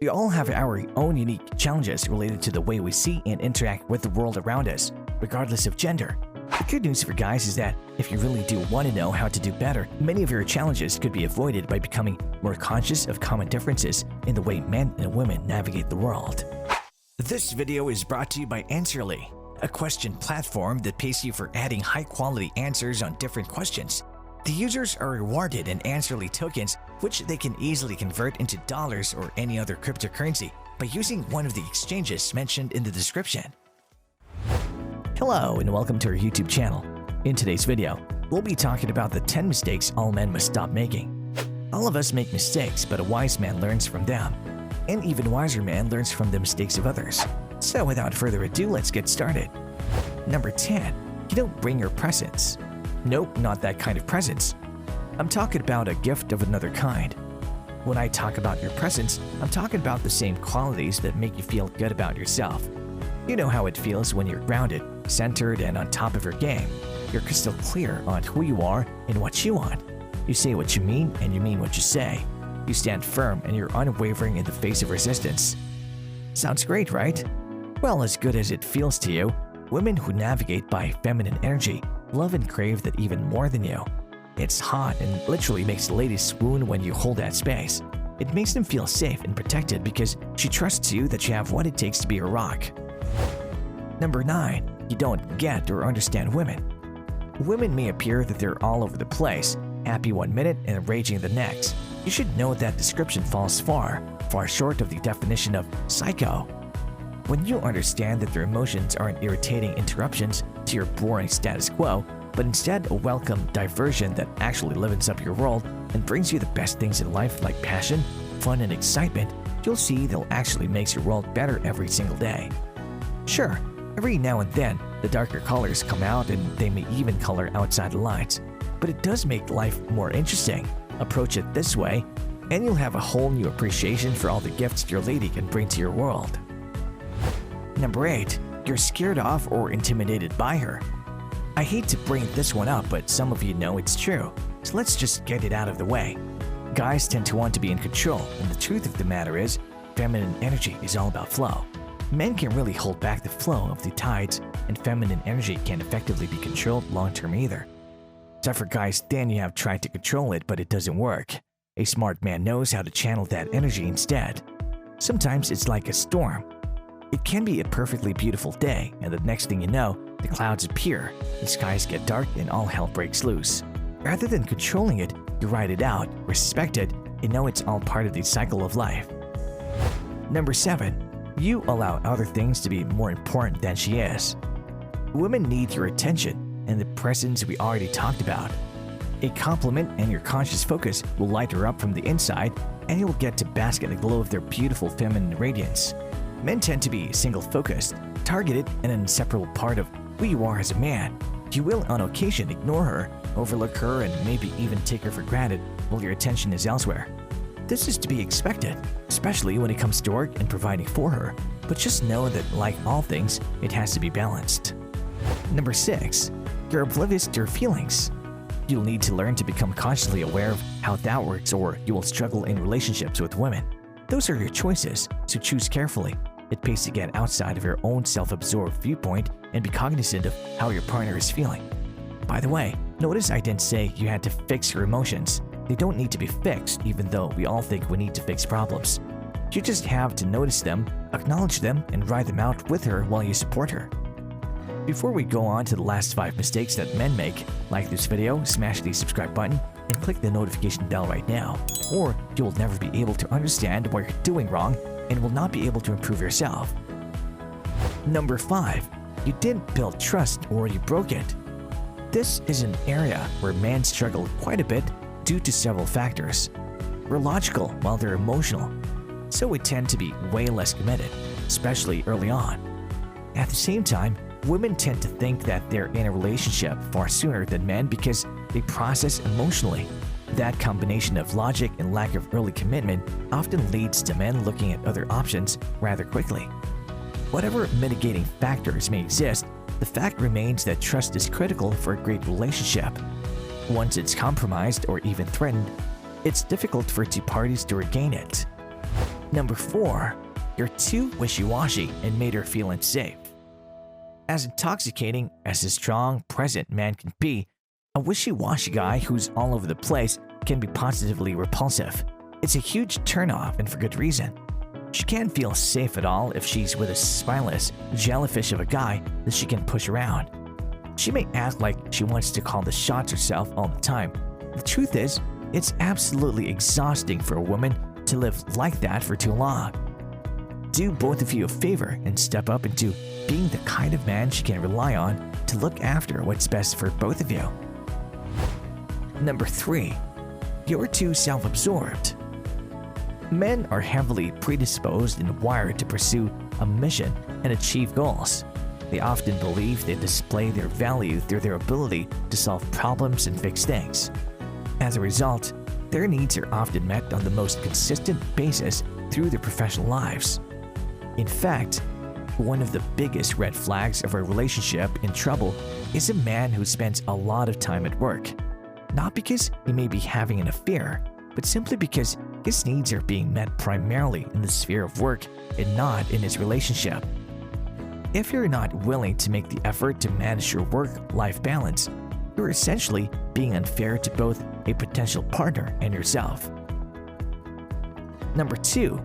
We all have our own unique challenges related to the way we see and interact with the world around us, regardless of gender. The good news for guys is that if you really do want to know how to do better, many of your challenges could be avoided by becoming more conscious of common differences in the way men and women navigate the world. This video is brought to you by Answerly, a question platform that pays you for adding high-quality answers on different questions. The users are rewarded in Answerly tokens, which they can easily convert into dollars or any other cryptocurrency by using one of the exchanges mentioned in the description. Hello and welcome to our YouTube channel. In today's video, we'll be talking about the 10 mistakes all men must stop making. All of us make mistakes, but a wise man learns from them. An even wiser man learns from the mistakes of others. So without further ado, let's get started. Number 10. You don't bring your presents. Nope, not that kind of presents. I'm talking about a gift of another kind. When I talk about your presents, I'm talking about the same qualities that make you feel good about yourself. You know how it feels when you're grounded, centered, and on top of your game. You're crystal clear on who you are and what you want. You say what you mean and you mean what you say. You stand firm and you're unwavering in the face of resistance. Sounds great, right? Well, as good as it feels to you, women who navigate by feminine energy love and crave that even more than you. It's hot and literally makes ladies swoon when you hold that space. It makes them feel safe and protected because she trusts you that you have what it takes to be a rock. Number 9. You don't get or understand women. Women may appear that they're all over the place, happy one minute and raging the next. You should know that description falls far, far short of the definition of psycho. When you understand that their emotions aren't irritating interruptions to your boring status quo, but instead a welcome diversion that actually livens up your world and brings you the best things in life like passion, fun, and excitement, you'll see they'll actually make your world better every single day. Sure, every now and then, the darker colors come out and they may even color outside the lines, but it does make life more interesting. Approach it this way, and you'll have a whole new appreciation for all the gifts your lady can bring to your world. Number 8. You're scared of or intimidated by her. I hate to bring this one up, but some of you know it's true, so let's just get it out of the way. Guys tend to want to be in control, and the truth of the matter is, feminine energy is all about flow. Men can really hold back the flow of the tides, and feminine energy can't effectively be controlled long-term either. So for guys, then you have tried to control it, but it doesn't work. A smart man knows how to channel that energy instead. Sometimes it's like a storm. It can be a perfectly beautiful day, and the next thing you know, the clouds appear, the skies get dark, and all hell breaks loose. Rather than controlling it, you ride it out, respect it, and know it's all part of the cycle of life. Number 7. You allow other things to be more important than she is. Women need your attention and the presence we already talked about. A compliment and your conscious focus will light her up from the inside, and you'll get to bask in the glow of their beautiful feminine radiance. Men tend to be single-focused, targeted, and an inseparable part of who you are as a man. You will on occasion ignore her, overlook her, and maybe even take her for granted while your attention is elsewhere. This is to be expected, especially when it comes to work and providing for her, but just know that like all things, it has to be balanced. Number 6. You're oblivious to your feelings. You'll need to learn to become consciously aware of how that works, or you will struggle in relationships with women. Those are your choices, so choose carefully. It pays to get outside of your own self-absorbed viewpoint and be cognizant of how your partner is feeling. By the way, notice I didn't say you had to fix your emotions. They don't need to be fixed, even though we all think we need to fix problems. You just have to notice them, acknowledge them, and ride them out with her while you support her. Before we go on to the last 5 mistakes that men make, like this video, smash the subscribe button, and click the notification bell right now, or you will never be able to understand what you're doing wrong and will not be able to improve yourself. Number 5. You didn't build trust or you broke it. This is an area where men struggle quite a bit due to several factors. We're logical while they're emotional, so we tend to be way less committed, especially early on. At the same time, women tend to think that they're in a relationship far sooner than men because they process emotionally. That combination of logic and lack of early commitment often leads to men looking at other options rather quickly. Whatever mitigating factors may exist, the fact remains that trust is critical for a great relationship. Once it's compromised or even threatened, it's difficult for two parties to regain it. Number 4. You're too wishy-washy and made her feel unsafe. As intoxicating as a strong, present man can be, a wishy-washy guy who's all over the place can be positively repulsive. It's a huge turnoff, and for good reason. She can't feel safe at all if she's with a spineless jellyfish of a guy that she can push around. She may act like she wants to call the shots herself all the time. The truth is, it's absolutely exhausting for a woman to live like that for too long. Do both of you a favor and step up into being the kind of man she can rely on to look after what's best for both of you. Number 3. You're too self-absorbed. Men are heavily predisposed and wired to pursue a mission and achieve goals. They often believe they display their value through their ability to solve problems and fix things. As a result, their needs are often met on the most consistent basis through their professional lives. In fact, one of the biggest red flags of a relationship in trouble is a man who spends a lot of time at work. Not because he may be having an affair, but simply because his needs are being met primarily in the sphere of work and not in his relationship. If you're not willing to make the effort to manage your work-life balance, you're essentially being unfair to both a potential partner and yourself. Number 2.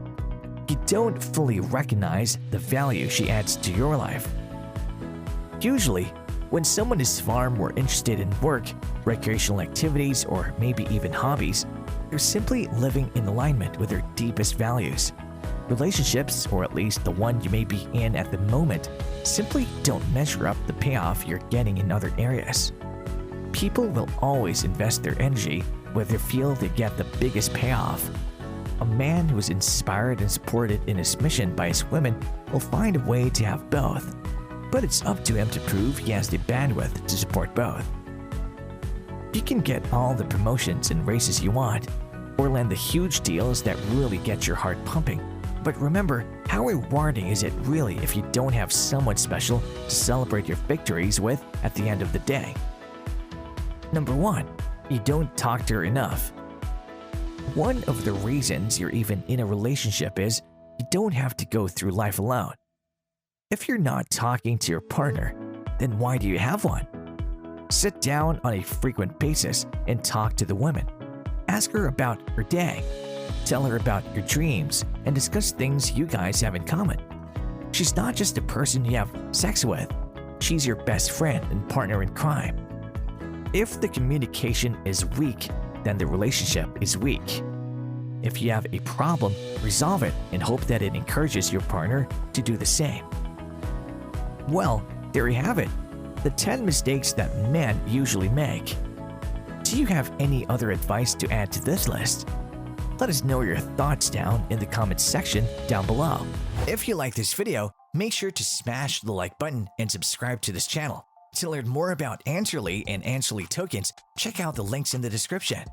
You don't fully recognize the value she adds to your life. Usually, when someone is far more interested in work, recreational activities, or maybe even hobbies, they're simply living in alignment with their deepest values. Relationships, or at least the one you may be in at the moment, simply don't measure up the payoff you're getting in other areas. People will always invest their energy where they feel they get the biggest payoff. A man who is inspired and supported in his mission by his women will find a way to have both, but it's up to him to prove he has the bandwidth to support both. You can get all the promotions and raises you want, or land the huge deals that really get your heart pumping. But remember, how rewarding is it really if you don't have someone special to celebrate your victories with at the end of the day? Number 1. You don't talk to her enough. One of the reasons you're even in a relationship is you don't have to go through life alone. If you're not talking to your partner, then why do you have one? Sit down on a frequent basis and talk to the woman. Ask her about her day. Tell her about your dreams and discuss things you guys have in common. She's not just a person you have sex with. She's your best friend and partner in crime. If the communication is weak, then the relationship is weak. If you have a problem, resolve it and hope that it encourages your partner to do the same. Well, there you have it. The 10 mistakes that men usually make. Do you have any other advice to add to this list? Let us know your thoughts down in the comments section down below. If you like this video, make sure to smash the like button and subscribe to this channel. To learn more about Answerly and Answerly tokens, check out the links in the description.